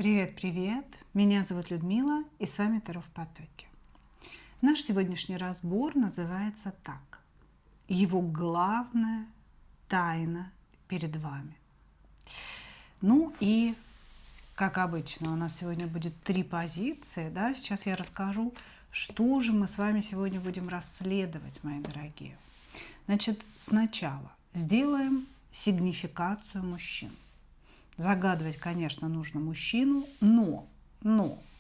Привет, привет! Меня зовут Людмила, и с вами Таро в потоке. Наш сегодняшний разбор называется так. Его главная тайна перед вами. Ну и, как обычно, у нас сегодня будет 3 позиции. Да? Сейчас я расскажу, что же мы с вами сегодня будем расследовать, мои дорогие. Значит, сначала сделаем сигнификацию мужчин. Загадывать, конечно, нужно мужчину, но,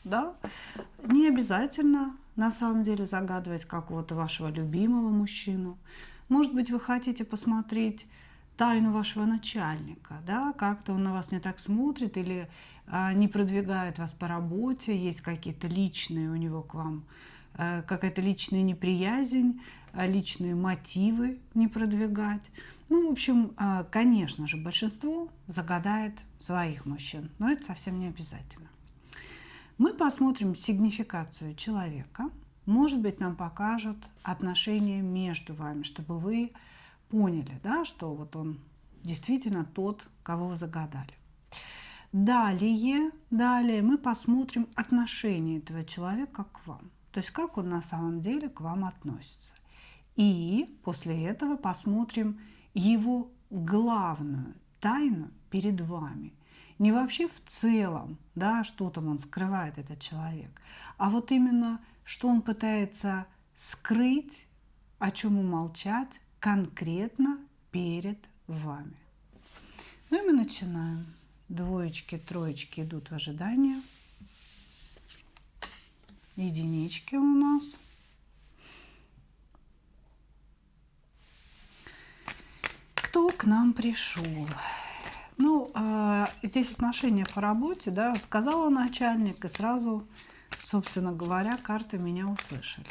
да, не обязательно на самом деле загадывать какого-то вашего любимого мужчину. Может быть, вы хотите посмотреть тайну вашего начальника, да, как-то он на вас не так смотрит или не продвигает вас по работе, есть какие-то личные у него к вам, какая-то личная неприязнь, личные мотивы не продвигать. Ну, в общем, конечно же, большинство загадает своих мужчин, но это совсем не обязательно. Мы посмотрим сигнификацию человека. Может быть, нам покажут отношения между вами, чтобы вы поняли, да, что вот он действительно тот, кого вы загадали. Далее мы посмотрим отношение этого человека к вам. То есть, как он на самом деле к вам относится. И после этого посмотрим его главную тайну перед вами. Не вообще в целом, да, что там он скрывает, этот человек, а вот именно, что он пытается скрыть, о чем умолчать конкретно перед вами. Ну и мы начинаем. Двоечки, троечки идут в ожидание. Единички у нас. Кто к нам пришел? Ну, здесь отношения по работе, да, сказала начальник, и сразу, собственно говоря, карты меня услышали.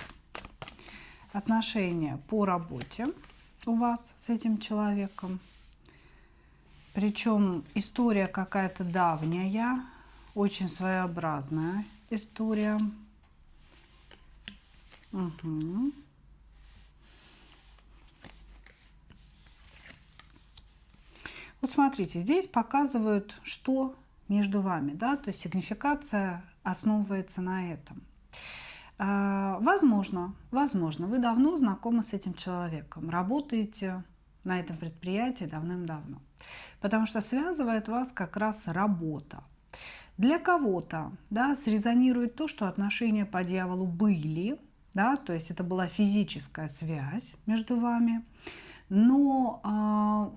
Отношения по работе у вас с этим человеком. Причем история какая-то давняя, очень своеобразная история. Угу. Вот смотрите, здесь показывают, что между вами, да, то есть сигнификация основывается на этом. Возможно, вы давно знакомы с этим человеком, работаете на этом предприятии давным-давно, потому что связывает вас как раз работа. Для кого-то, да, срезонирует то, что отношения по дьяволу были, да, то есть это была физическая связь между вами, но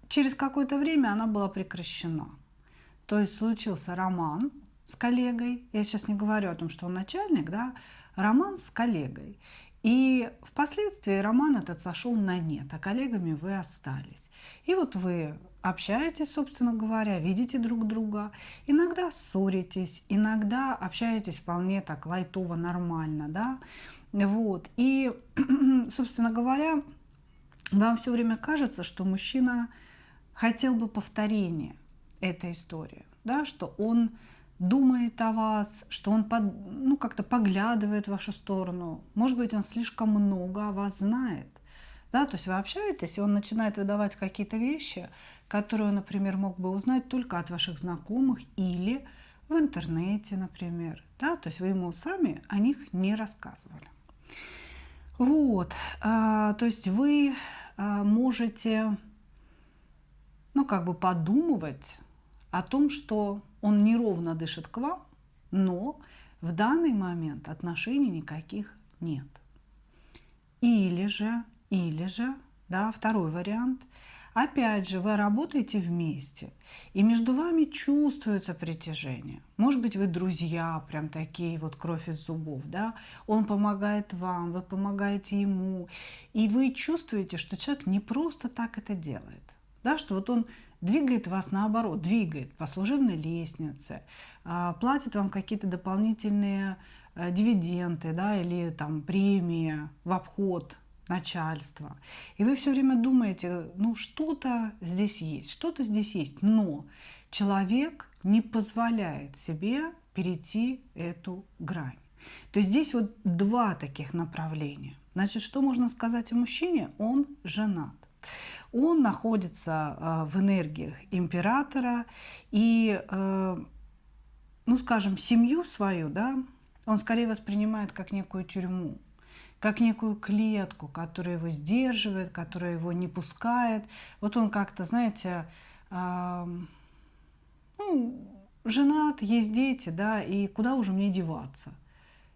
через какое-то время она была прекращена. То есть случился роман с коллегой. Я сейчас не говорю о том, что он начальник, да, роман с коллегой. И впоследствии роман этот сошел на нет, а коллегами вы остались. И вот вы общаетесь, собственно говоря, видите друг друга, иногда ссоритесь, иногда общаетесь вполне так лайтово, нормально, да, вот. И, собственно говоря, вам все время кажется, что мужчина хотел бы повторения этой истории, да, что он думает о вас, что он как-то поглядывает в вашу сторону. Может быть, он слишком много о вас знает. Да, то есть вы общаетесь, и он начинает выдавать какие-то вещи, которые он, например, мог бы узнать только от ваших знакомых или в интернете, например. Да, то есть вы ему сами о них не рассказывали. Вот, то есть вы можете, подумывать о том, что он неровно дышит к вам, но в данный момент отношений никаких нет. Или же, да, второй вариант. Опять же, вы работаете вместе, и между вами чувствуется притяжение. Может быть, вы друзья, прям такие, вот кровь из зубов, да? Он помогает вам, вы помогаете ему, и вы чувствуете, что человек не просто так это делает, да, что вот он двигает вас наоборот, двигает по служебной лестнице, платит вам какие-то дополнительные дивиденды, да, или там премии в обход начальства. И вы все время думаете, ну что-то здесь есть, но человек не позволяет себе перейти эту грань. То есть здесь вот два таких направления. Значит, что можно сказать о мужчине? Он женат. Он находится в энергиях императора, и ну, скажем, семью свою, да, он скорее воспринимает как некую тюрьму, как некую клетку, которая его сдерживает, которая его не пускает. Вот он как-то, знаете, ну, женат, есть дети, да, и куда уже мне деваться?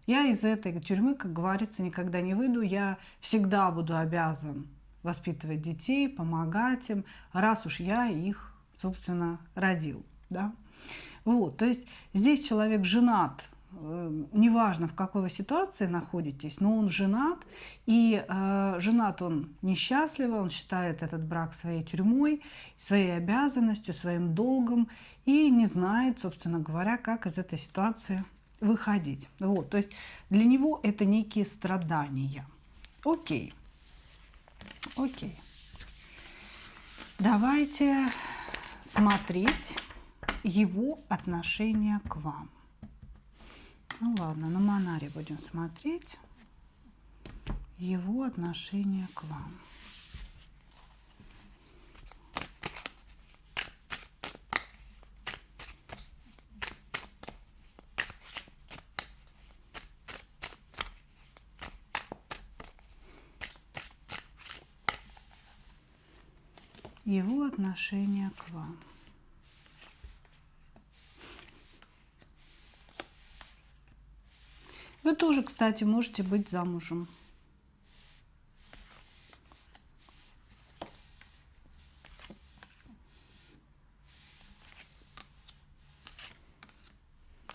Я из этой тюрьмы, как говорится, никогда не выйду. Я всегда буду обязан воспитывать детей, помогать им, раз уж я их, собственно, родил. Да? Вот, то есть здесь человек женат, неважно, в какой вы ситуации находитесь, но он женат, и женат он несчастливо, он считает этот брак своей тюрьмой, своей обязанностью, своим долгом, и не знает, собственно говоря, как из этой ситуации выходить. Вот, то есть для него это некие страдания. Окей. Окей. Давайте смотреть его отношение к вам. Ну ладно, на Монаре будем смотреть его отношение к вам. Его отношение к вам. Вы тоже, кстати, можете быть замужем.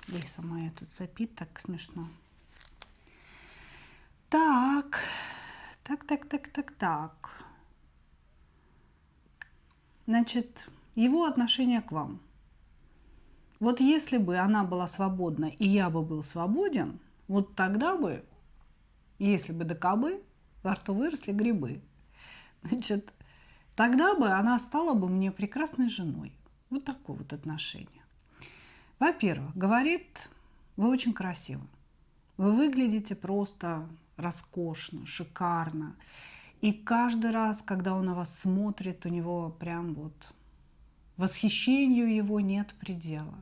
Лиса моя тут сопит, так смешно. Так. Значит, его отношение к вам. Вот если бы она была свободна, и я бы был свободен, вот тогда бы, если бы да кабы, во рту выросли грибы, значит, тогда бы она стала бы мне прекрасной женой. Вот такое вот отношение. Во-первых, говорит, вы очень красивы. Вы выглядите просто роскошно, шикарно. И каждый раз, когда он на вас смотрит, у него прям вот восхищению его нет предела.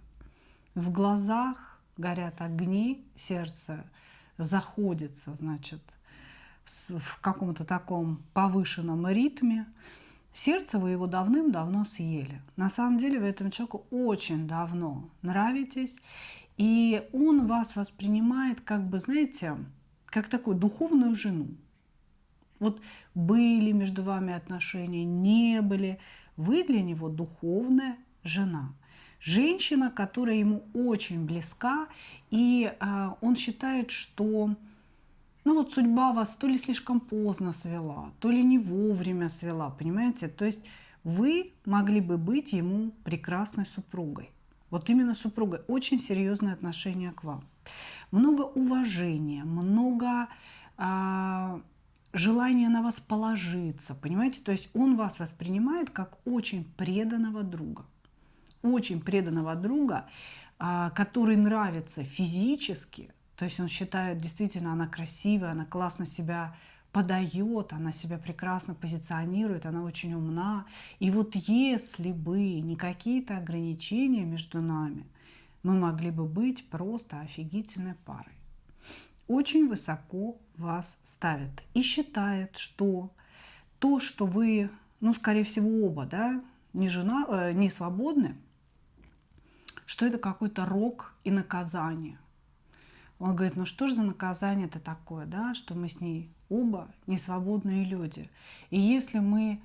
В глазах горят огни, сердце заходится, значит, в каком-то таком повышенном ритме. Сердце вы его давным-давно съели. На самом деле вы этому человеку очень давно нравитесь, и он вас воспринимает как бы, знаете, как такую духовную жену. Вот были между вами отношения, не были. Вы для него духовная жена. Женщина, которая ему очень близка, и он считает, что ну вот судьба вас то ли слишком поздно свела, то ли не вовремя свела, понимаете? То есть вы могли бы быть ему прекрасной супругой. Вот именно супругой. Очень серьезное отношение к вам. Много уважения, много желания на вас положиться, понимаете? То есть он вас воспринимает как очень преданного друга. Очень преданного друга, который нравится физически. То есть он считает, действительно, она красивая, она классно себя подает, она себя прекрасно позиционирует, она очень умна. И вот если бы не какие-то ограничения между нами, мы могли бы быть просто офигительной парой. Очень высоко вас ставит и считает, что то, что вы, ну, скорее всего, оба, да, не свободны, что это какой-то рок и наказание. Он говорит, ну что же за наказание-то такое, да, что мы с ней оба несвободные люди. И если мы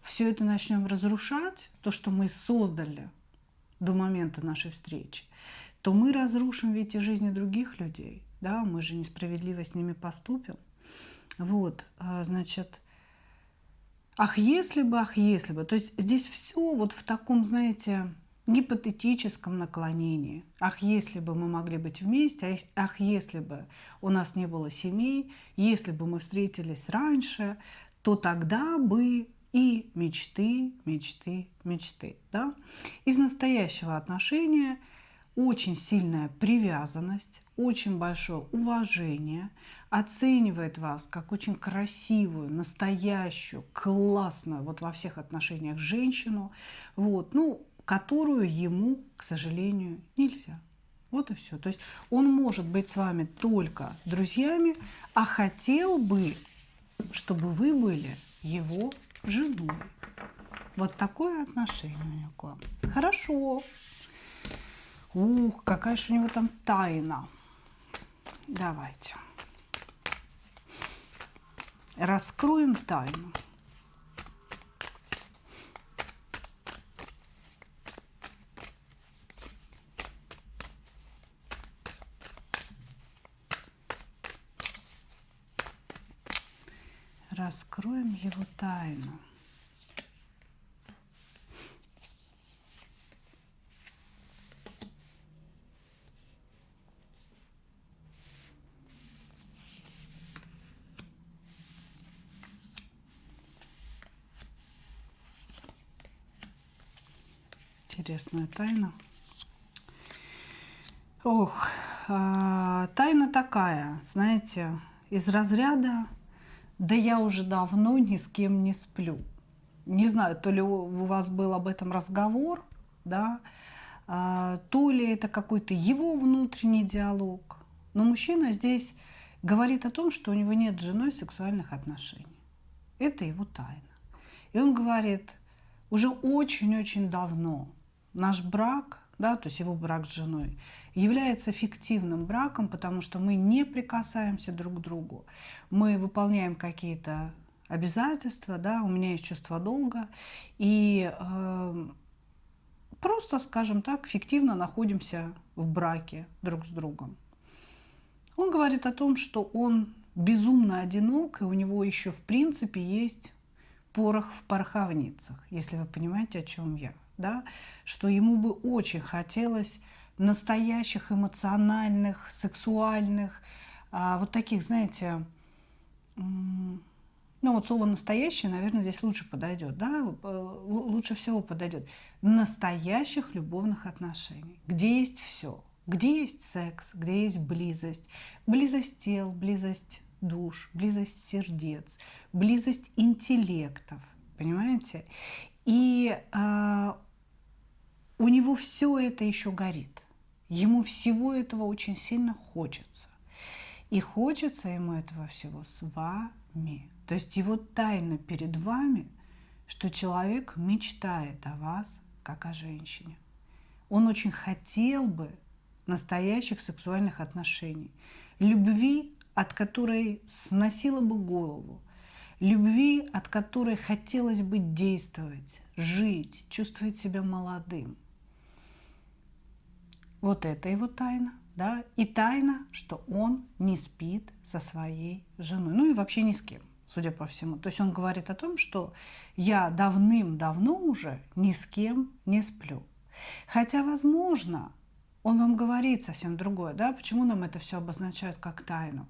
все это начнем разрушать, то, что мы создали до момента нашей встречи, то мы разрушим ведь и жизни других людей. Да, мы же несправедливо с ними поступим. Вот, значит, ах, если бы, ах, если бы. То есть здесь все вот в таком, знаете, гипотетическом наклонении. Ах, если бы мы могли быть вместе, ах, если бы у нас не было семей, если бы мы встретились раньше, то тогда бы и мечты, мечты, мечты. Да? Из настоящего отношения очень сильная привязанность, очень большое уважение, оценивает вас как очень красивую, настоящую, классную, вот во всех отношениях женщину. Вот, ну, которую ему, к сожалению, нельзя. Вот и все. То есть он может быть с вами только друзьями, а хотел бы, чтобы вы были его женой. Вот такое отношение у него к вам. Хорошо. Ух, какая же у него там тайна. Давайте. Раскроем тайну. Раскроем его тайну. Интересная тайна. Ох, тайна такая, знаете, из разряда «да я уже давно ни с кем не сплю». Не знаю, то ли у вас был об этом разговор, да, то ли это какой-то его внутренний диалог. Но мужчина здесь говорит о том, что у него нет с женой сексуальных отношений. Это его тайна. И он говорит, уже очень-очень давно наш брак, да, то есть его брак с женой, является фиктивным браком, потому что мы не прикасаемся друг к другу, мы выполняем какие-то обязательства, да, у меня есть чувство долга, и просто, скажем так, фиктивно находимся в браке друг с другом. Он говорит о том, что он безумно одинок, и у него еще в принципе есть порох в пороховницах, если вы понимаете, о чем я, да? Что ему бы очень хотелось настоящих эмоциональных, сексуальных, вот таких, знаете, ну вот слово «настоящее», наверное, здесь лучше подойдет, да? Лучше всего подойдет. Настоящих любовных отношений, где есть все, где есть секс, где есть близость тел, близость душ, близость сердец, близость интеллектов, понимаете? И у него все это еще горит. Ему всего этого очень сильно хочется. И хочется ему этого всего с вами. То есть его тайна перед вами, что человек мечтает о вас, как о женщине. Он очень хотел бы настоящих сексуальных отношений. Любви, от которой сносила бы голову. Любви, от которой хотелось бы действовать, жить, чувствовать себя молодым. Вот это его тайна, да, и тайна, что он не спит со своей женой, ну и вообще ни с кем, судя по всему. То есть он говорит о том, что я давным-давно уже ни с кем не сплю. Хотя, возможно, он вам говорит совсем другое, да, почему нам это все обозначают как тайну.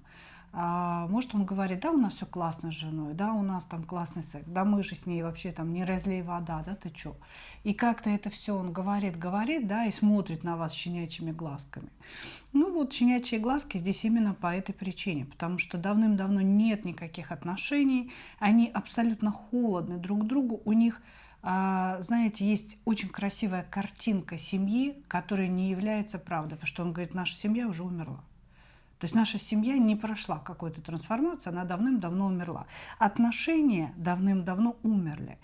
Может, он говорит, да, у нас все классно с женой, да, у нас там классный секс, да, мы же с ней вообще там не разлей вода, да, ты чё? И как-то это все он говорит, да, и смотрит на вас щенячьими глазками. Ну вот, щенячьи глазки здесь именно по этой причине, потому что давным-давно нет никаких отношений, они абсолютно холодны друг к другу, у них, знаете, есть очень красивая картинка семьи, которая не является правдой, потому что он говорит, наша семья уже умерла. То есть наша семья не прошла какой-то трансформации, она давным-давно умерла. Отношения давным-давно умерли.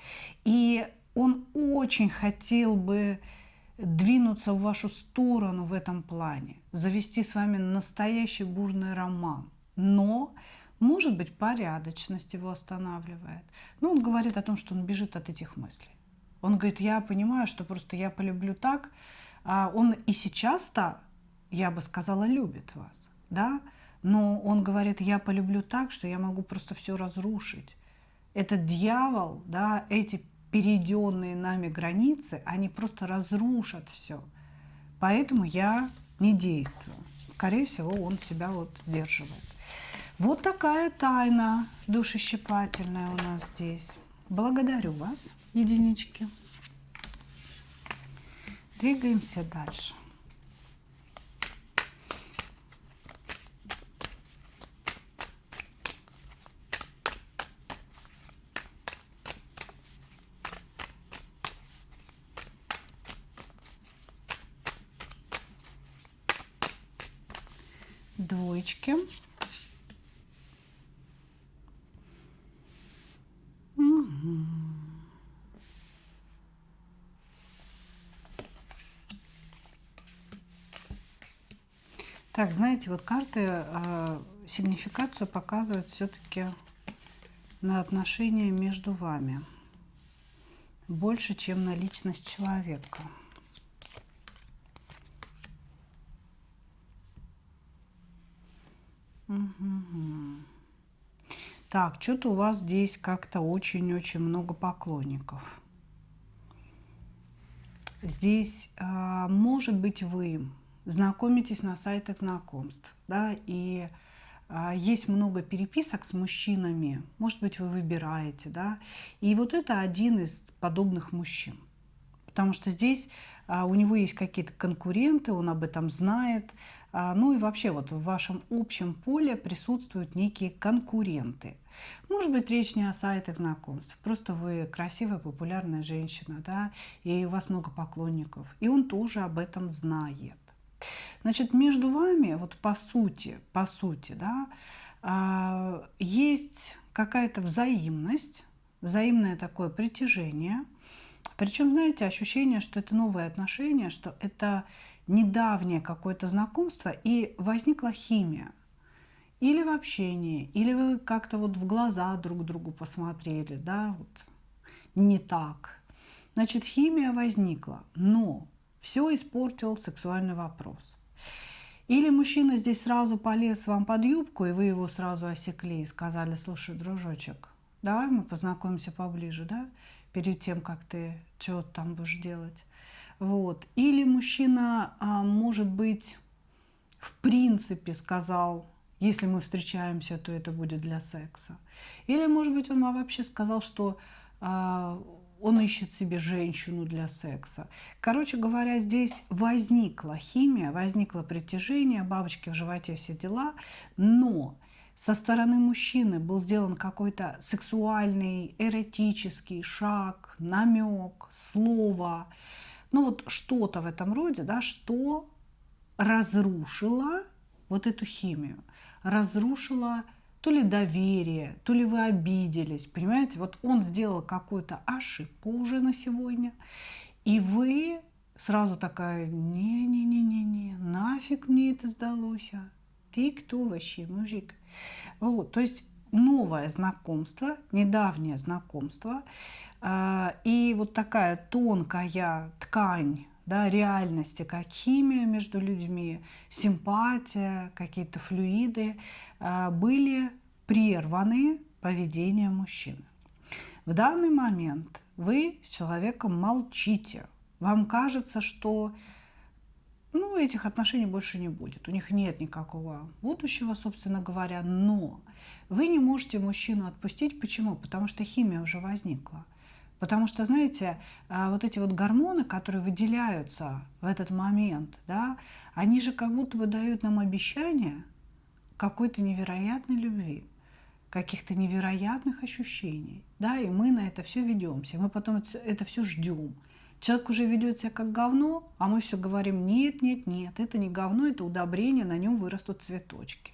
И он очень хотел бы двинуться в вашу сторону в этом плане, завести с вами настоящий бурный роман. Но, может быть, порядочность его останавливает. Но он говорит о том, что он бежит от этих мыслей. Он говорит, я понимаю, что просто я полюблю так. Он и сейчас-то, я бы сказала, любит вас. Да? Но он говорит, я полюблю так, что я могу просто все разрушить. Этот дьявол, да, эти перейденные нами границы, они просто разрушат все. Поэтому я не действую. Скорее всего, он себя вот сдерживает. Вот такая тайна душещипательная у нас здесь. Благодарю вас, единички. Двигаемся дальше. двоечки. Угу. Так, знаете, вот карты сигнификацию показывают все-таки на отношения между вами. Больше, чем на личность человека. Угу. Так, что-то у вас здесь как-то очень-очень много поклонников. Здесь, может быть, вы знакомитесь на сайтах знакомств, да, и есть много переписок с мужчинами, может быть, вы выбираете, да, и вот это один из подобных мужчин. Потому что здесь у него есть какие-то конкуренты, он об этом знает. Ну и вообще вот в вашем общем поле присутствуют некие конкуренты. Может быть, речь не о сайтах знакомств, просто вы красивая, популярная женщина, да, и у вас много поклонников, и он тоже об этом знает. Значит, между вами, вот по сути, да, есть какая-то взаимность, взаимное такое притяжение. Причем, знаете, ощущение, что это новые отношения, что это недавнее какое-то знакомство, и возникла химия. Или в общении, или вы как-то вот в глаза друг другу посмотрели, да, вот не так. Значит, химия возникла, но все испортил сексуальный вопрос. Или мужчина здесь сразу полез вам под юбку, и вы его сразу осекли и сказали: слушай, дружочек, давай мы познакомимся поближе, да, перед тем, как ты чего-то там будешь делать. Вот. Или мужчина, может быть, в принципе сказал: если мы встречаемся, то это будет для секса. Или, может быть, он вам вообще сказал, что он ищет себе женщину для секса. Короче говоря, здесь возникла химия, возникло притяжение, бабочки в животе, все дела, но со стороны мужчины был сделан какой-то сексуальный, эротический шаг, намек, слово, ну вот что-то в этом роде, да, что разрушило вот эту химию, разрушило то ли доверие, то ли вы обиделись, понимаете? Вот он сделал какую-то ошибку уже на сегодня, и вы сразу такая: не-не-не-не-не, нафиг мне это сдалось, а? Ты кто вообще, мужик? Вот, то есть новое знакомство, недавнее знакомство, и вот такая тонкая ткань, да, реальности, как химия между людьми, симпатия, какие-то флюиды, были прерваны поведением мужчины. В данный момент вы с человеком молчите. Вам кажется, что этих отношений больше не будет. У них нет никакого будущего, собственно говоря. Но вы не можете мужчину отпустить. Почему? Потому что химия уже возникла. Потому что, знаете, вот эти вот гормоны, которые выделяются в этот момент, да, они же как будто бы дают нам обещание какой-то невероятной любви, каких-то невероятных ощущений, да, и мы на это все ведемся, мы потом это все ждем. Человек уже ведет себя как говно, а мы все говорим: нет, нет, нет, это не говно, это удобрение, на нем вырастут цветочки.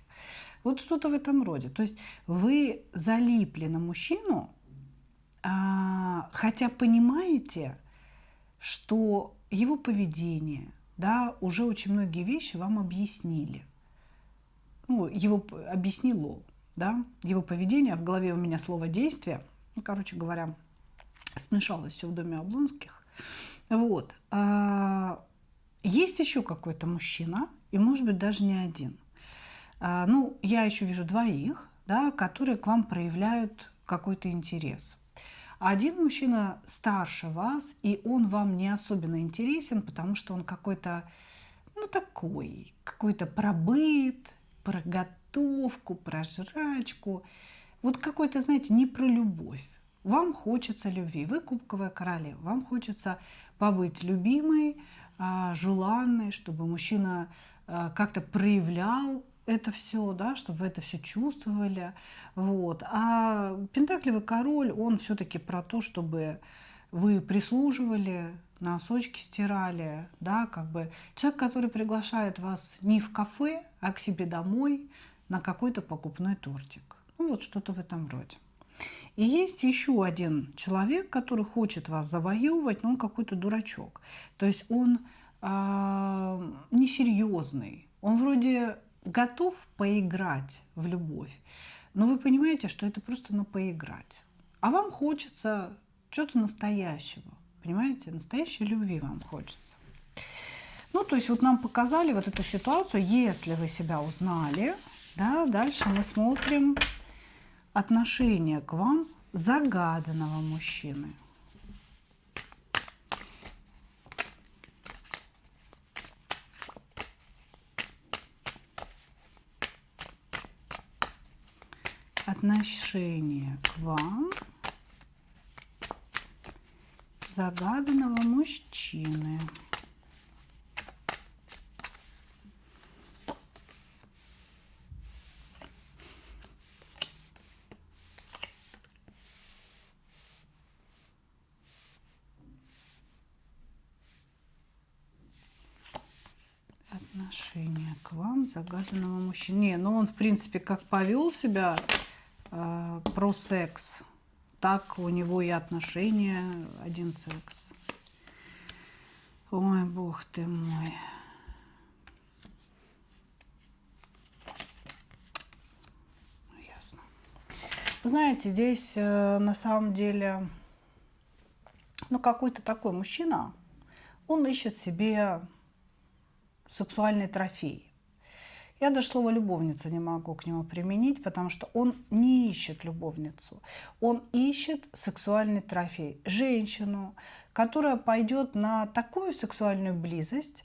Вот что-то в этом роде. То есть вы залипли на мужчину, хотя понимаете, что его поведение, да, уже очень многие вещи вам объяснили. Ну, его объяснило, да, его поведение. В голове у меня слово «действие». Ну, короче говоря, смешалось все в доме Облонских. Вот. Есть еще какой-то мужчина, и, может быть, даже не один. Я еще вижу двоих, да, которые к вам проявляют какой-то интерес. Один мужчина старше вас, и он вам не особенно интересен, потому что он какой-то, такой, какой-то про быт, про готовку, про жрачку. Вот какой-то, знаете, не про любовь. Вам хочется любви, вы кубковая королева, вам хочется побыть любимой, желанной, чтобы мужчина как-то проявлял это все, да, чтобы вы это все чувствовали. Вот. А пентаклевый король, он все-таки про то, чтобы вы прислуживали, носочки стирали, да, как бы человек, который приглашает вас не в кафе, а к себе домой на какой-то покупной тортик. Ну, вот что-то в этом роде. И есть еще один человек, который хочет вас завоевывать, но он какой-то дурачок. То есть он несерьезный. Он вроде готов поиграть в любовь, но вы понимаете, что это просто на поиграть. А вам хочется чего-то настоящего. Понимаете? Настоящей любви вам хочется. Ну, то есть вот нам показали вот эту ситуацию. Если вы себя узнали, да, дальше мы смотрим отношение к вам загаданного мужчины. Отношение к вам загаданного мужчины. Отношение к вам загаданного мужчины. Не, ну он, в принципе, как повел себя про секс, так у него и отношения один секс. Ой, бог ты мой. Ясно. Вы знаете, здесь на самом деле, ну, какой-то такой мужчина, он ищет себе сексуальный трофей. Я даже слово «любовница» не могу к нему применить, потому что он не ищет любовницу. Он ищет сексуальный трофей. Женщину, которая пойдет на такую сексуальную близость,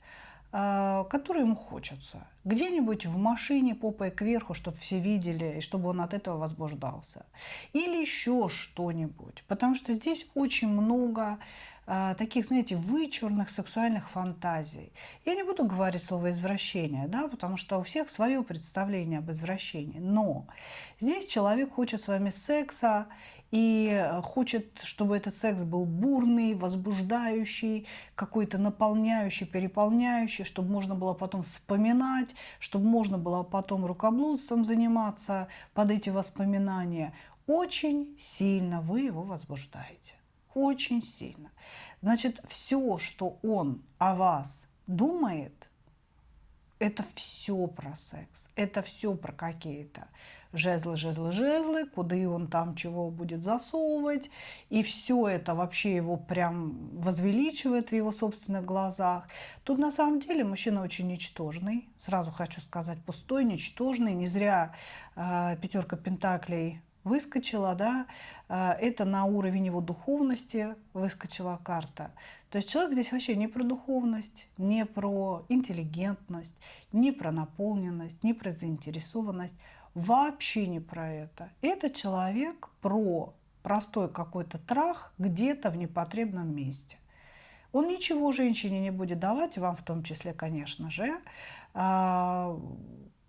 которую ему хочется. Где-нибудь в машине попой кверху, чтобы все видели, и чтобы он от этого возбуждался. Или еще что-нибудь. Потому что здесь очень много таких, знаете, вычурных сексуальных фантазий. Я не буду говорить слово «извращение», да, потому что у всех свое представление об извращении. Но здесь человек хочет с вами секса и хочет, чтобы этот секс был бурный, возбуждающий, какой-то наполняющий, переполняющий, чтобы можно было потом вспоминать, чтобы можно было потом рукоблудством заниматься под эти воспоминания. Очень сильно вы его возбуждаете. Очень сильно. Значит, все, что он о вас думает, это все про секс. Это все про какие-то жезлы, куда он там чего будет засовывать. И все это вообще его прям возвеличивает в его собственных глазах. Тут на самом деле мужчина очень ничтожный. Сразу хочу сказать, пустой, ничтожный. Не зря пятерка пентаклей выскочила, да, это на уровень его духовности выскочила карта. То есть человек здесь вообще не про духовность, не про интеллигентность, не про наполненность, не про заинтересованность, вообще не про это. Это человек про простой какой-то трах где-то в непотребном месте. Он ничего женщине не будет давать, вам в том числе, конечно же,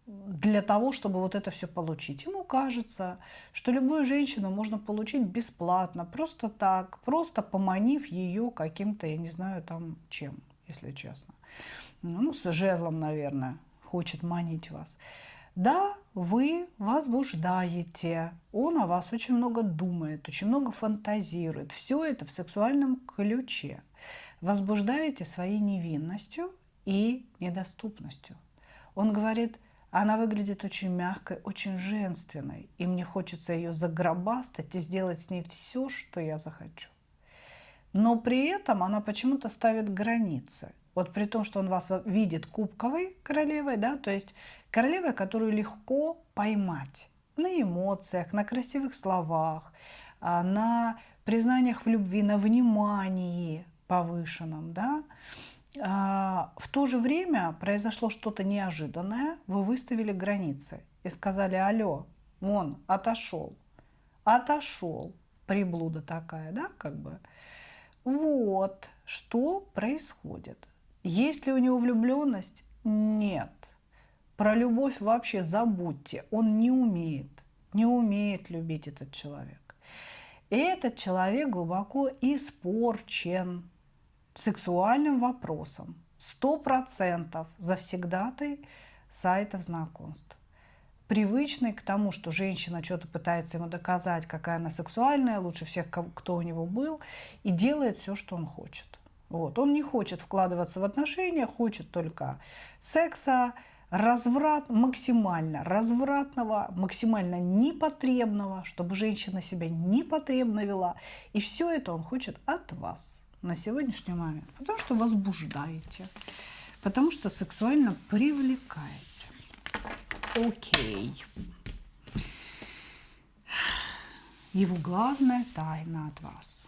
для того, чтобы вот это все получить. Ему кажется, что любую женщину можно получить бесплатно, просто так, просто поманив ее каким-то, я не знаю, там чем, если честно. Ну, с жезлом, наверное, хочет манить вас. Да, вы возбуждаете, он о вас очень много думает, очень много фантазирует. Все это в сексуальном ключе. Возбуждаете своей невинностью и недоступностью. Он говорит: она выглядит очень мягкой, очень женственной, и мне хочется ее загробастать и сделать с ней все, что я захочу. Но при этом она почему-то ставит границы. Вот при том, что он вас видит кубковой королевой, да, то есть королевой, которую легко поймать на эмоциях, на красивых словах, на признаниях в любви, на внимании повышенном, да. В то же время произошло что-то неожиданное, вы выставили границы и сказали: алло, он отошел, приблуда такая, да, как бы. Вот что происходит. Есть ли у него влюбленность? Нет. Про любовь вообще забудьте, он не умеет любить этот человек. И этот человек глубоко испорчен. сексуальным вопросам. 100% завсегдатай сайтов знакомств. Привычный к тому, что женщина что-то пытается ему доказать, какая она сексуальная, лучше всех, кто у него был, и делает все, что он хочет. Вот. Он не хочет вкладываться в отношения, хочет только секса, развратного, максимально непотребного, чтобы женщина себя непотребно вела. И все это он хочет от вас на сегодняшний момент. Потому что возбуждаете, потому что сексуально привлекаете. Окей. Его главная тайна от вас.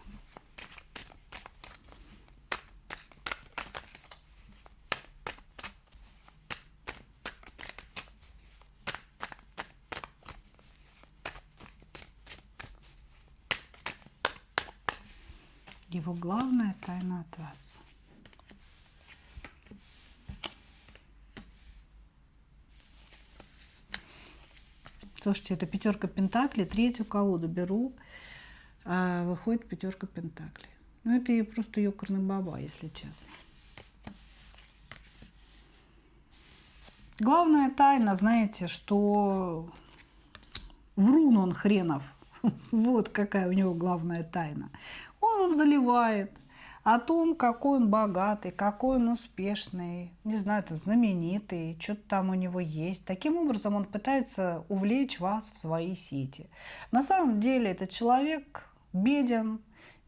Его главная тайна от вас. Слушайте, это пятерка пентаклей, третью колоду беру, выходит пятерка пентаклей. Ну, это просто ёкарный баба, если честно. Главная тайна, знаете, что врун он хренов. Вот какая у него главная тайна. Он вам заливает о том, какой он богатый, какой он успешный, не знаю, там, знаменитый, что-то там у него есть. Таким образом он пытается увлечь вас в свои сети. На самом деле этот человек беден,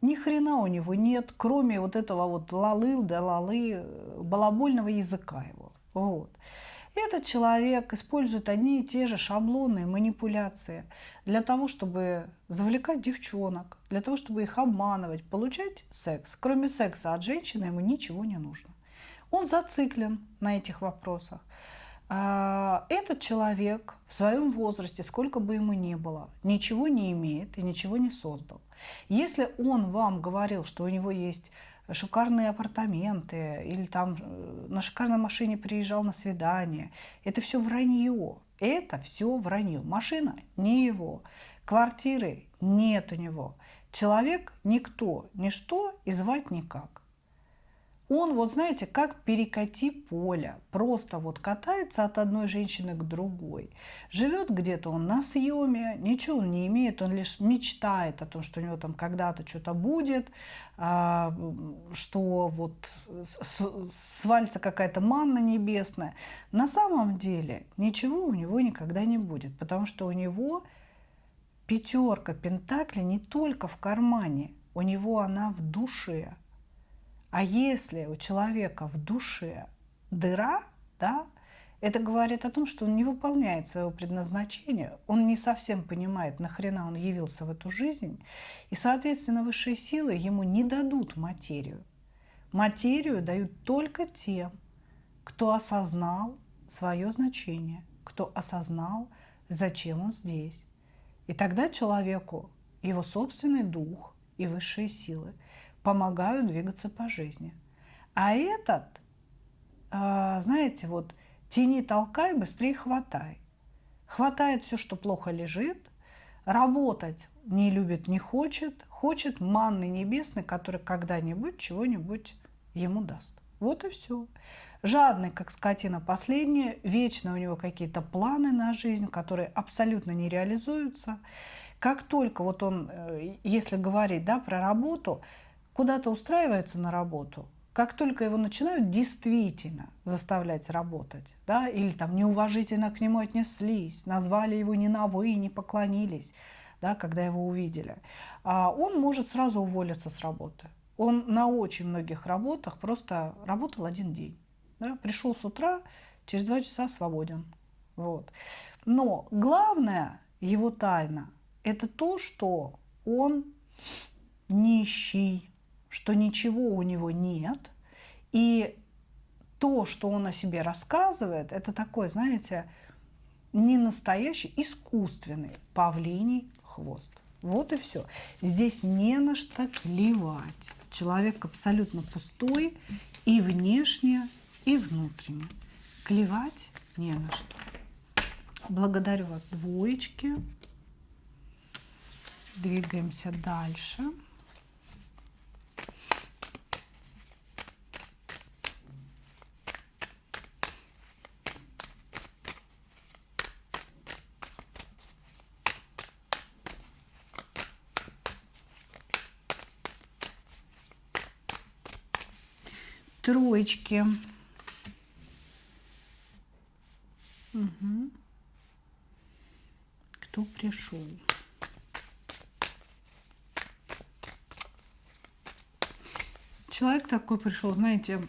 ни хрена у него нет, кроме вот этого вот лалы, балабольного языка его. Вот. Этот человек использует одни и те же шаблоны, манипуляции для того, чтобы завлекать девчонок, для того, чтобы их обманывать, получать секс. Кроме секса от женщины ему ничего не нужно. Он зациклен на этих вопросах. Этот человек в своем возрасте, сколько бы ему ни было, ничего не имеет и ничего не создал. Если он вам говорил, что у него есть шикарные апартаменты или там на шикарной машине приезжал на свидание, это все вранье. Это все вранье. Машина не его, квартиры нет у него. Человек никто, ничто и звать никак. Он, вот знаете, как перекати поле, просто вот катается от одной женщины к другой. Живет где-то он на съеме, ничего он не имеет, он лишь мечтает о том, что у него там когда-то что-то будет, что вот свалится какая-то манна небесная. На самом деле ничего у него никогда не будет, потому что у него пятерка пентаклей не только в кармане, у него она в душе. А если у человека в душе дыра, да, это говорит о том, что он не выполняет своего предназначения, он не совсем понимает, нахрена он явился в эту жизнь, и, соответственно, высшие силы ему не дадут материю. Материю дают только тем, кто осознал свое значение, кто осознал, зачем он здесь. И тогда человеку его собственный дух и высшие силы помогают двигаться по жизни. А этот, знаете, вот тяни, толкай, быстрее хватай. Хватает все, что плохо лежит, работать не любит, не хочет, хочет манны небесной, который когда-нибудь чего-нибудь ему даст. Вот и все. Жадный, как скотина последняя, вечно у него какие-то планы на жизнь, которые абсолютно не реализуются. Как только вот он, если говорить, да, про работу, куда-то устраивается на работу, как только его начинают действительно заставлять работать, да, или там неуважительно к нему отнеслись, назвали его не на «вы», не поклонились, да, когда его увидели, он может сразу уволиться с работы. Он на очень многих работах просто работал один день. Да, пришел с утра, через 2 часа свободен. Вот. Но главная его тайна – это то, что он нищий, что ничего у него нет, и то, что он о себе рассказывает, это такой, знаете, не настоящий, искусственный павлиний хвост. Вот и все. Здесь не на что клевать. Человек абсолютно пустой и внешне, и внутренне. Клевать не на что. Благодарю вас, двоечки. Двигаемся дальше. Троечки. Угу. Кто пришел? Человек такой пришел, знаете,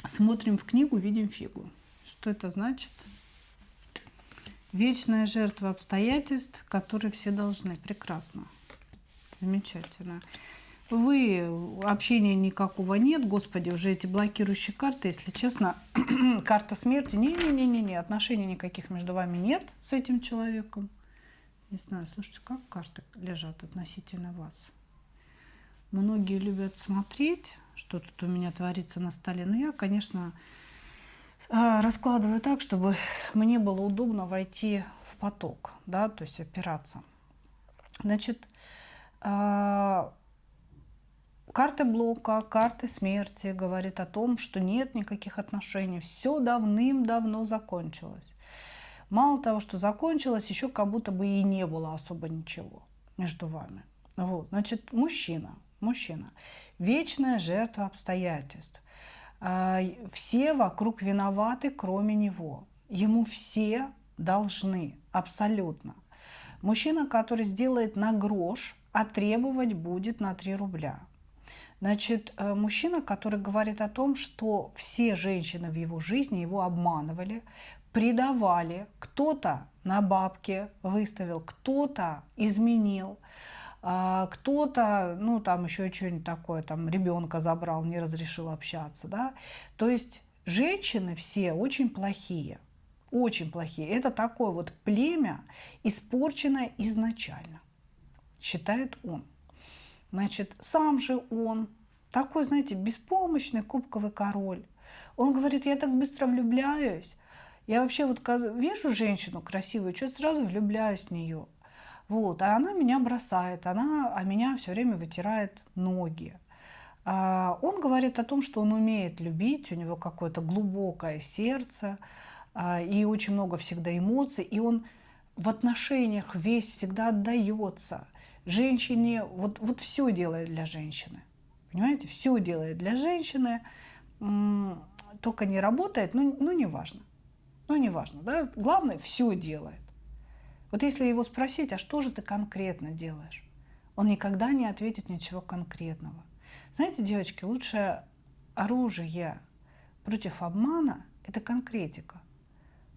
смотрим в книгу, видим фигу. Что это значит? Вечная жертва обстоятельств, которые все должны. Прекрасно. Замечательно. Общения никакого нет. Господи, уже эти блокирующие карты, если честно, карта смерти. Не-не-не-не, отношений никаких между вами нет с этим человеком. Не знаю, слушайте, как карты лежат относительно вас. Многие любят смотреть, что тут у меня творится на столе. Но я, конечно, раскладываю так, чтобы мне было удобно войти в поток, да, то есть опираться. Значит, карты блока, карты смерти говорит о том, что нет никаких отношений. Все давным-давно закончилось. Мало того, что закончилось, еще как будто бы и не было особо ничего между вами. Вот, значит, мужчина. Вечная жертва обстоятельств. Все вокруг виноваты, кроме него. Ему все должны, абсолютно. Мужчина, который сделает на грош, а требовать будет на 3 рубля. Значит, мужчина, который говорит о том, что все женщины в его жизни его обманывали, предавали, кто-то на бабки выставил, кто-то изменил, кто-то, ну, там еще что-нибудь такое, там, ребенка забрал, не разрешил общаться, да. То есть женщины все очень плохие, очень плохие. Это такое вот племя, испорченное изначально, считает он. Значит, сам же он такой, знаете, беспомощный кубковый король. Он говорит, я так быстро влюбляюсь. Я вообще вот вижу женщину красивую, что сразу влюбляюсь в нее. Вот, а она меня бросает, а меня все время вытирает ноги. Он говорит о том, что он умеет любить, у него какое-то глубокое сердце, и очень много всегда эмоций, и он в отношениях весь всегда отдается. Женщине, вот все делает для женщины. Понимаете, все делает для женщины, только не работает, ну не важно. Ну не важно, да? Главное, все делает. Вот если его спросить, а что же ты конкретно делаешь? Он никогда не ответит ничего конкретного. Знаете, девочки, лучшее оружие против обмана – это конкретика.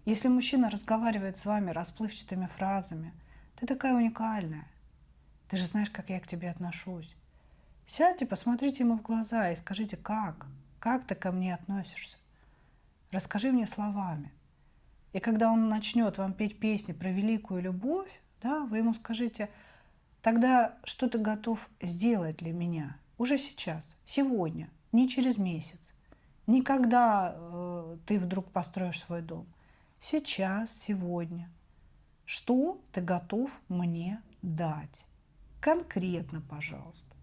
Если мужчина разговаривает с вами расплывчатыми фразами, ты такая уникальная, ты же знаешь, как я к тебе отношусь. Сядьте, посмотрите ему в глаза и скажите, как ты ко мне относишься. Расскажи мне словами. И когда он начнет вам петь песни про великую любовь, да, вы ему скажите, тогда что ты готов сделать для меня уже сейчас, сегодня, не через месяц, не когда ты вдруг построишь свой дом. Сейчас, сегодня. Что ты готов мне дать? Конкретно, пожалуйста.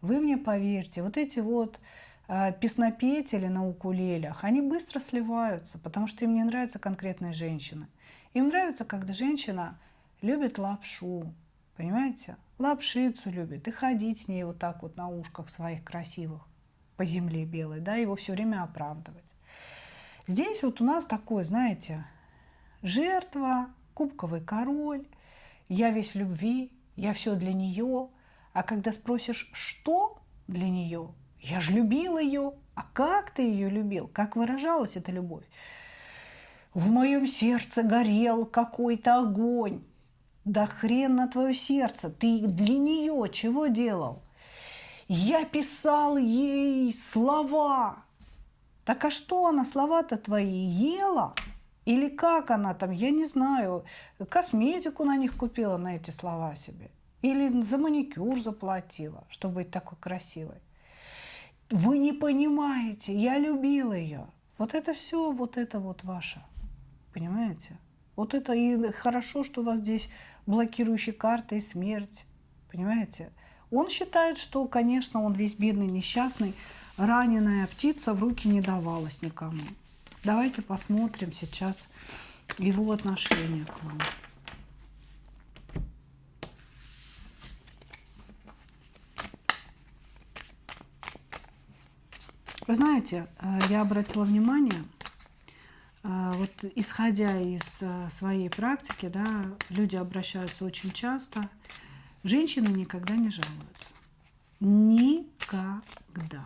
Вы мне поверьте, вот эти вот песнопетели на укулелях, они быстро сливаются, потому что им не нравятся конкретные женщины. Им нравится, когда женщина любит лапшу, понимаете? Лапшицу любит и ходить с ней вот так вот на ушках своих красивых по земле белой, да, его все время оправдывать. Здесь вот у нас такой, знаете, жертва, кубковый король, я весь в любви, я все для нее, а когда спросишь, что для нее, я же любил ее. А как ты ее любил? Как выражалась эта любовь? В моем сердце горел какой-то огонь. Да хрен на твое сердце. Ты для нее чего делал? Я писал ей слова. Так а что она слова-то твои ела? Или как она там, я не знаю, косметику на них купила, на эти слова себе? Или за маникюр заплатила, чтобы быть такой красивой? Вы не понимаете, я любила ее. Вот это все, вот это вот ваше. Понимаете? Вот это и хорошо, что у вас здесь блокирующие карты и смерть. Понимаете? Он считает, что, конечно, он весь бедный, несчастный, раненая птица в руки не давалась никому. Давайте посмотрим сейчас его отношение к вам. Вы знаете, я обратила внимание, вот исходя из своей практики, да, люди обращаются очень часто, женщины никогда не жалуются. Никогда.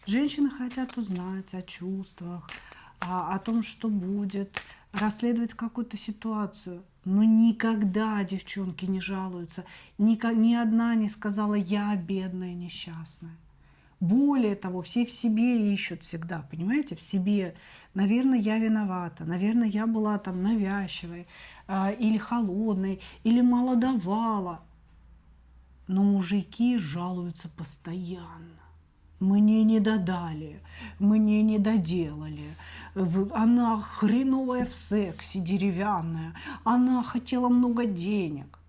Женщины хотят узнать о чувствах, о том, что будет, расследовать какую-то ситуацию. Но никогда девчонки не жалуются. Ни одна не сказала: я бедная, несчастная. Более того, все в себе ищут всегда, понимаете, в себе. Наверное, я виновата, наверное, я была там навязчивой, или холодной, или мало давала. Но мужики жалуются постоянно. Мне не додали, мне не доделали, она хреновая в сексе, деревянная, она хотела много денег.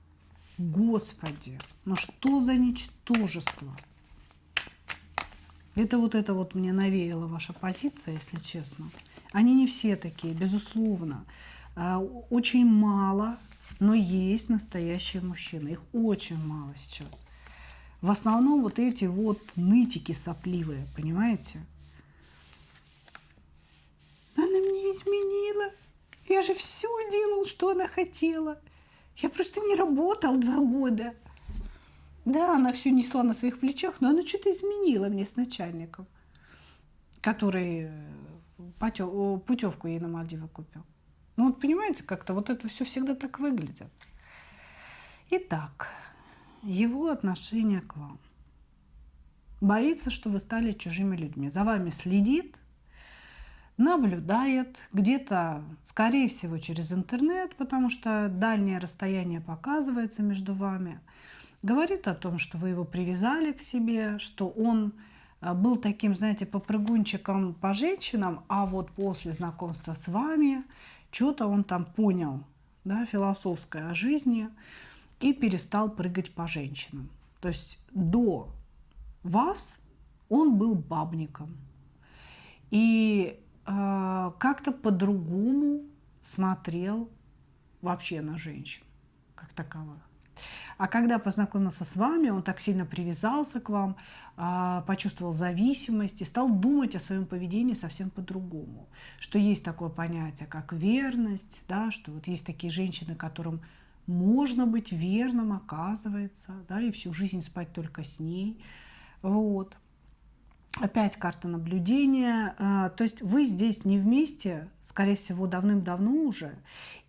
Господи, ну что за ничтожество? Это вот мне навеяла ваша позиция, если честно. Они не все такие, безусловно. Очень мало, но есть настоящие мужчины. Их очень мало сейчас. В основном вот эти вот нытики сопливые, понимаете? Она мне изменила. Я же все делал, что она хотела. Я просто не работал 2 года. Да, она все несла на своих плечах, но она что-то изменила мне с начальником, который путевку ей на Мальдивы купил. Ну вот понимаете, как-то вот это все всегда так выглядит. Итак, его отношение к вам. Боится, что вы стали чужими людьми. За вами следит, наблюдает, где-то, скорее всего, через интернет, потому что дальнее расстояние показывается между вами. Говорит о том, что вы его привязали к себе, что он был таким, знаете, попрыгунчиком по женщинам, а вот после знакомства с вами что-то он там понял, да, философское о жизни, и перестал прыгать по женщинам. То есть до вас он был бабником. И как-то по-другому смотрел вообще на женщин, как таковых. А когда познакомился с вами, он так сильно привязался к вам, почувствовал зависимость и стал думать о своем поведении совсем по-другому. Что есть такое понятие, как верность, да, что вот есть такие женщины, которым можно быть верным, оказывается, да, и всю жизнь спать только с ней. Вот. Опять карта наблюдения. То есть вы здесь не вместе, скорее всего, давным-давно уже,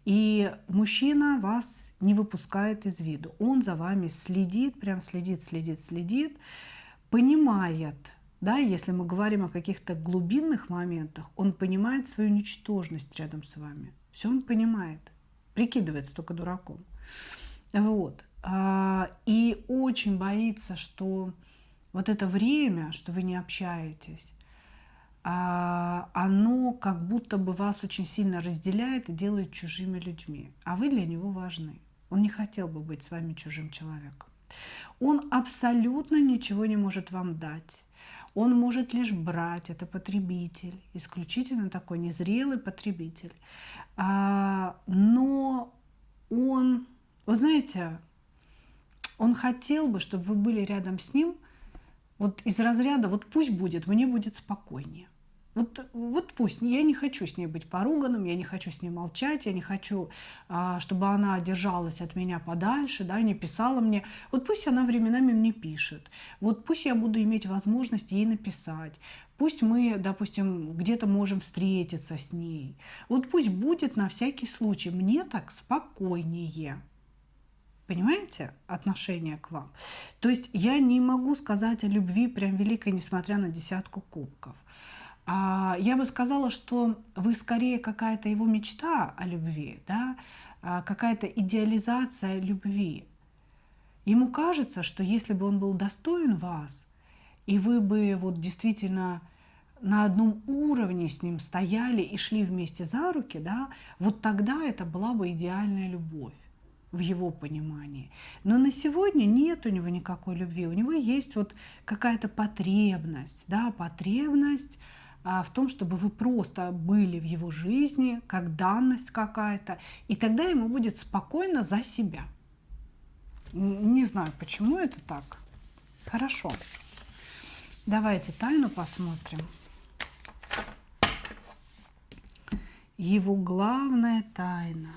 и мужчина вас не выпускает из виду. Он за вами следит, прям следит, понимает, да, если мы говорим о каких-то глубинных моментах, он понимает свою ничтожность рядом с вами. Все он понимает, прикидывается только дураком. Вот. И очень боится, что вот это время, что вы не общаетесь, оно как будто бы вас очень сильно разделяет и делает чужими людьми. А вы для него важны. Он не хотел бы быть с вами чужим человеком. Он абсолютно ничего не может вам дать. Он может лишь брать. Это потребитель. Исключительно такой незрелый потребитель. Но он, вы знаете, он хотел бы, чтобы вы были рядом с ним, вот из разряда, вот пусть будет, мне будет спокойнее. Вот пусть, я не хочу с ней быть поруганным, я не хочу с ней молчать, я не хочу, чтобы она держалась от меня подальше, да, не писала мне. Вот пусть она временами мне пишет, вот пусть я буду иметь возможность ей написать, пусть мы, допустим, где-то можем встретиться с ней. Вот пусть будет на всякий случай, мне так спокойнее. Понимаете, отношение к вам? То есть я не могу сказать о любви прям великой, несмотря на 10 кубков. Я бы сказала, что вы скорее какая-то его мечта о любви, да? Какая-то идеализация любви. Ему кажется, что если бы он был достоин вас, и вы бы вот действительно на одном уровне с ним стояли и шли вместе за руки, да, вот тогда это была бы идеальная любовь в его понимании. Но на сегодня нет у него никакой любви. У него есть вот какая-то потребность, да, потребность в том, чтобы вы просто были в его жизни, как данность какая-то, и тогда ему будет спокойно за себя. Не знаю, почему это так. Хорошо. Давайте тайну посмотрим. Его главная тайна.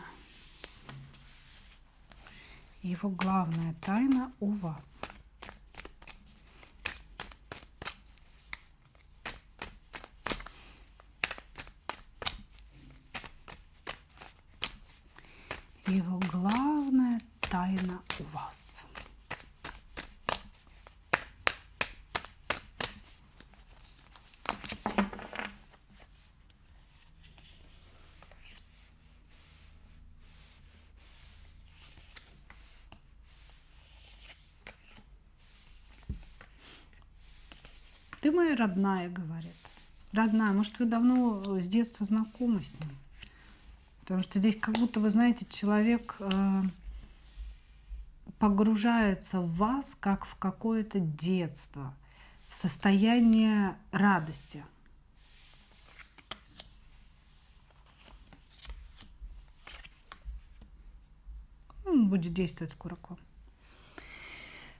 Его главная тайна у вас. Его главная тайна у вас. Ты моя родная, говорит. Родная, может, вы давно с детства знакомы с ним? Потому что здесь как будто, вы знаете, человек погружается в вас, как в какое-то детство, в состояние радости. Он будет действовать скоро к вам.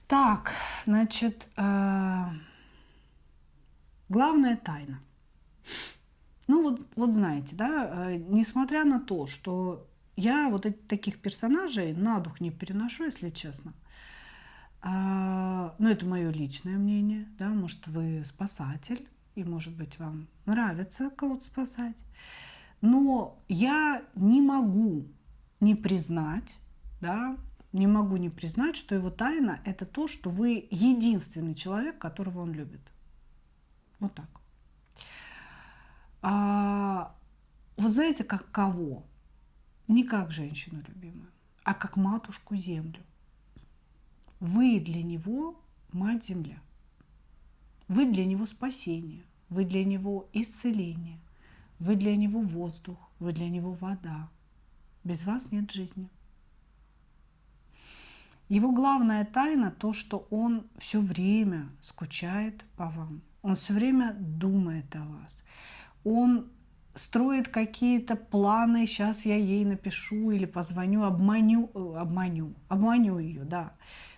Так, значит, главная тайна. Ну вот знаете, да, несмотря на то, что я вот таких персонажей на дух не переношу, если честно. Но это мое личное мнение, да, может, вы спасатель, и, может быть, вам нравится кого-то спасать. Но я не могу не признать, да, не могу не признать, что его тайна – это то, что вы единственный человек, которого он любит. Вот так. Вы знаете, как кого? Не как женщину любимую, а как матушку-землю. Вы для него мать-земля. Вы для него спасение. Вы для него исцеление. Вы для него воздух. Вы для него вода. Без вас нет жизни. Его главная тайна то, что он все время скучает по вам. Он все время думает о вас. Он строит какие-то планы, сейчас я ей напишу или позвоню, обманю ее, да.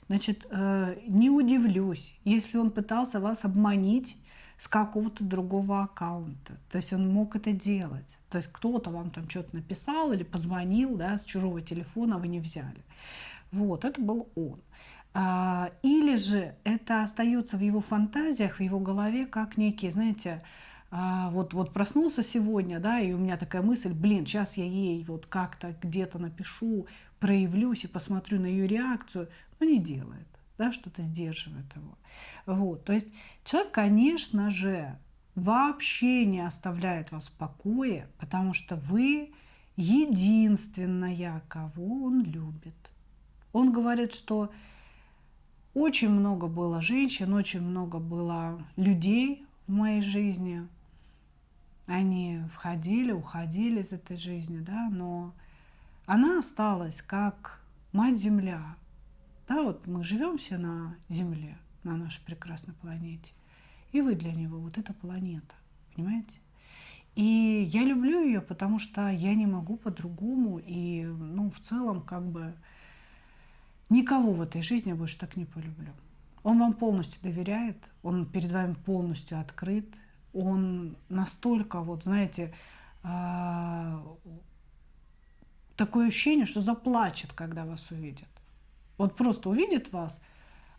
Значит, не удивлюсь, если он пытался вас обманить с какого-то другого аккаунта. То есть он мог это делать. То есть кто-то вам там что-то написал или позвонил, да, с чужого телефона, вы не взяли. Вот, это был он. Или же это остается в его фантазиях, в его голове, как некие, знаете, вот проснулся сегодня, да, и у меня такая мысль, блин, сейчас я ей вот как-то где-то напишу, проявлюсь и посмотрю на ее реакцию, но не делает, да, что-то сдерживает его. Вот, то есть человек, конечно же, вообще не оставляет вас в покое, потому что вы единственная, кого он любит. Он говорит, что очень много было женщин, очень много было людей в моей жизни. Они входили, уходили из этой жизни, да, но она осталась как мать-земля. Да, вот мы живем все на Земле, на нашей прекрасной планете. И вы для него вот эта планета, понимаете? И я люблю ее, потому что я не могу по-другому. И, ну, в целом, как бы, никого в этой жизни я больше так не полюблю. Он вам полностью доверяет, он перед вами полностью открыт. Он настолько, вот знаете, такое ощущение, что заплачет, когда вас увидит. Вот просто увидит вас,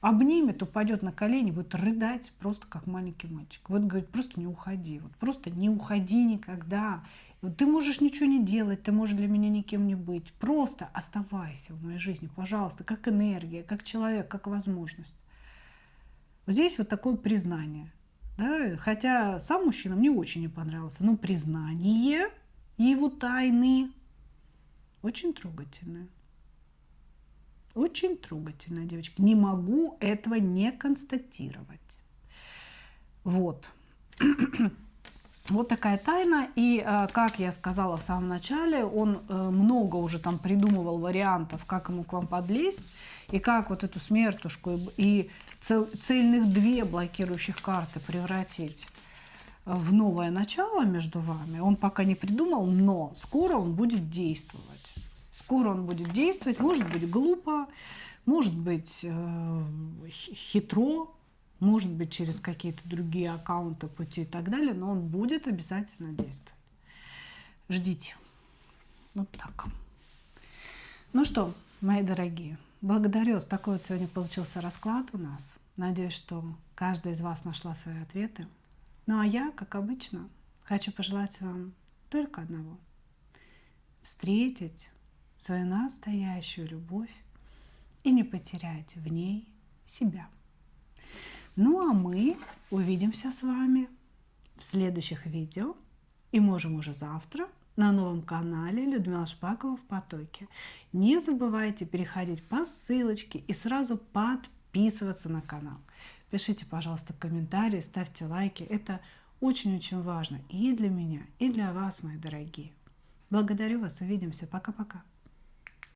обнимет, упадет на колени, будет рыдать просто как маленький мальчик. Вот говорит, просто не уходи, вот просто не уходи никогда. Вот ты можешь ничего не делать, ты можешь для меня никем не быть. Просто оставайся в моей жизни, пожалуйста, как энергия, как человек, как возможность. Здесь вот такое признание. Да? Хотя сам мужчина мне очень не понравился. Но признание его тайны очень трогательное. Очень трогательная девочка. Не могу этого не констатировать. Вот. Вот такая тайна. И, как я сказала в самом начале, он много уже там придумывал вариантов, как ему к вам подлезть, и как вот эту смертушку и цельных 2 блокирующих карты превратить в новое начало между вами. Он пока не придумал, но скоро он будет действовать. Скоро он будет действовать, может быть глупо, может быть хитро, может быть, через какие-то другие аккаунты, пути и так далее, но он будет обязательно действовать. Ждите. Вот так. Ну что, мои дорогие, благодарю вас. Такой вот сегодня получился расклад у нас. Надеюсь, что каждая из вас нашла свои ответы. Ну а я, как обычно, хочу пожелать вам только одного. Встретить свою настоящую любовь и не потерять в ней себя. Ну а мы увидимся с вами в следующих видео и можем уже завтра на новом канале Людмила Шпакова в потоке. Не забывайте переходить по ссылочке и сразу подписываться на канал. Пишите, пожалуйста, комментарии, ставьте лайки. Это очень-очень важно и для меня, и для вас, мои дорогие. Благодарю вас. Увидимся. Пока-пока.